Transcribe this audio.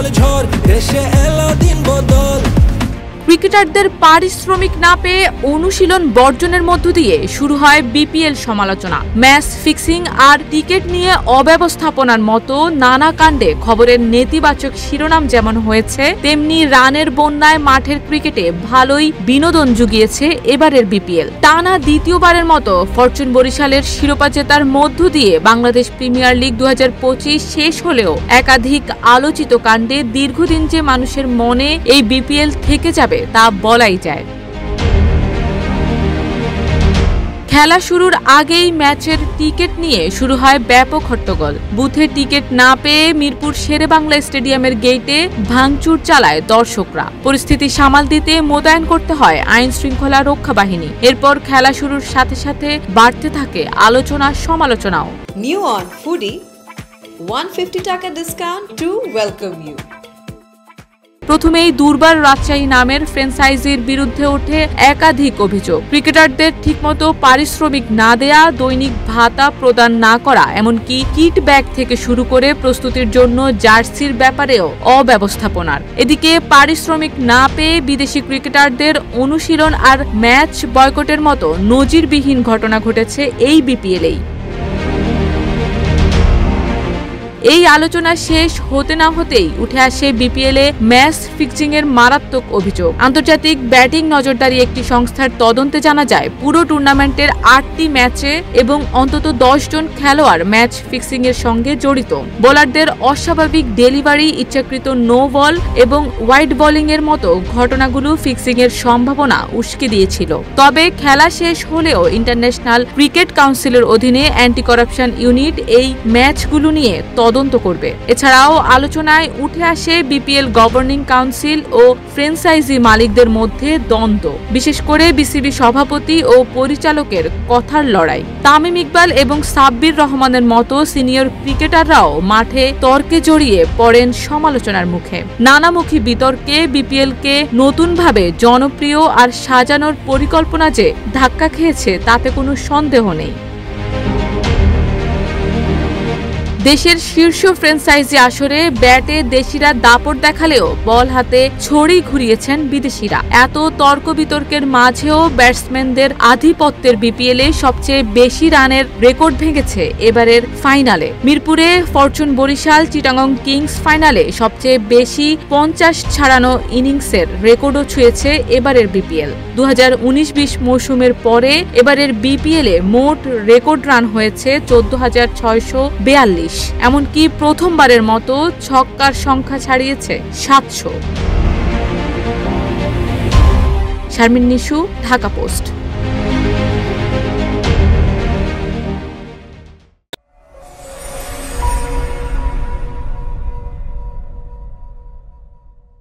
বিশাল ঝড় দেশে এলো দিন বদল। ক্রিকেটারদের পারিশ্রমিক না পেয়ে অনুশীলন বর্জনের মধ্য দিয়ে শুরু হয় বিপিএল সমালোচনা। ম্যাচ ফিক্সিং আর টিকিট নিয়ে অব্যবস্থাপনার মতো নানা কাণ্ডে খবরের নেতিবাচক শিরোনাম যেমন হয়েছে, তেমনি রানের বন্যায় মাঠের ক্রিকেটে ভালোই বিনোদন জুগিয়েছে এবারের বিপিএল। টানা দ্বিতীয়বারের মতো ফরচুন বরিশালের শিরোপা জেতার মধ্য দিয়ে বাংলাদেশ প্রিমিয়ার লিগ 2025 শেষ হলেও একাধিক আলোচিত কাণ্ডে দীর্ঘদিন যে মানুষের মনে এই বিপিএল থেকে যাবে তা বলাই যায়। খেলা শুরুর আগেই ম্যাচের টিকিট নিয়ে শুরু হয় ব্যাপক হট্টগোল। বুথে টিকিট না পেয়ে মিরপুর শেরেবাংলা স্টেডিয়ামের গেটে ভাঙচুর চালায় দর্শকরা। পরিস্থিতি সামাল দিতে মোতায়েন করতে হয় আইন শৃঙ্খলা রক্ষা বাহিনী। এরপর খেলা শুরুর সাথে সাথে বাড়তে থাকে আলোচনা সমালোচনাও। নিউ অন ফুডি 150 টাকা ডিসকাউন্ট টু ওয়েলকাম ইউ। প্রথমেই দুর্বার রাজশাহী নামের ফ্র্যাঞ্চাইজির বিরুদ্ধে ওঠে একাধিক অভিযোগ। ক্রিকেটারদের ঠিকমতো পারিশ্রমিক না দেয়া, দৈনিক ভাতা প্রদান না করা, এমনকি কিট ব্যাগ থেকে শুরু করে প্রস্তুতির জন্য জার্সির ব্যাপারেও অব্যবস্থাপনার। এদিকে পারিশ্রমিক না পেয়ে বিদেশি ক্রিকেটারদের অনুশীলন আর ম্যাচ বয়কটের মতো নজিরবিহীন ঘটনা ঘটেছে এই বিপিএলেই। এই আলোচনা শেষ হতে না হতেই উঠে আসে বিপিএলে ম্যাচ ফিক্সিং এর মারাত্মক অভিযোগ। আন্তর্জাতিক ব্যাটিং নজরদারি একটি সংস্থার তদন্তে জানা যায়, পুরো টুর্নামেন্টের 8টি ম্যাচে এবং অন্তত 10 জন খেলোয়াড় ম্যাচ ফিক্সিং এর সঙ্গে জড়িত। বোলারদের অস্বাভাবিক ডেলিভারি, ইচ্ছাকৃত নো বল এবং ওয়াইড বোলিং এর মতো ঘটনাগুলো ফিক্সিং এর সম্ভাবনা উস্কে দিয়েছিল। তবে খেলা শেষ হলেও ইন্টারন্যাশনাল ক্রিকেট কাউন্সিলের অধীনে অ্যান্টি করাপশন ইউনিট এই ম্যাচগুলো নিয়ে তদন্ত করবে। এছাড়াও আলোচনায় উঠে আসে বিপিএল গভর্নিং কাউন্সিল ও ফ্র্যাঞ্চাইজি মালিকদের মধ্যে দ্বন্দ্ব, বিশেষ করে বিসিবি সভাপতি ও পরিচালকের কথার লড়াই। তামিম ইকবাল এবং সাব্বির রহমানের মতো সিনিয়র ক্রিকেটাররাও মাঠে তর্কে জড়িয়ে পড়েন সমালোচনার মুখে। নানামুখী বিতর্কে বিপিএলকে নতুনভাবে জনপ্রিয় আর সাজানোর পরিকল্পনা যে ধাক্কা খেয়েছে তাতে কোনো সন্দেহ নেই। দেশের শীর্ষ ফ্র্যাঞ্চাইজি আসরে ব্যাটে দেশিরা দাপট দেখালেও বল হাতে ছড়ি ঘুরিয়েছেন বিদেশিরা। এত তর্ক বিতর্কের মাঝেও ব্যাটসম্যানদের আধিপত্যের বিপিএলে সবচেয়ে বেশি রানের রেকর্ড ভেঙেছে এবারের ফাইনালে। মিরপুরে ফরচুন বরিশাল চিটাগং কিংস ফাইনালে সবচেয়ে বেশি 50 ছাড়ানো ইনিংসের রেকর্ডও ছুঁয়েছে এবারের বিপিএল। 2019-20 মৌসুমের পরে এবারের বিপিএলে মোট রেকর্ড রান হয়েছে 14,642। এমনকি প্রথমবারের মতো ছক্কার সংখ্যা ছাড়িয়েছে 700। শারমিন নিশু, ঢাকা পোস্ট।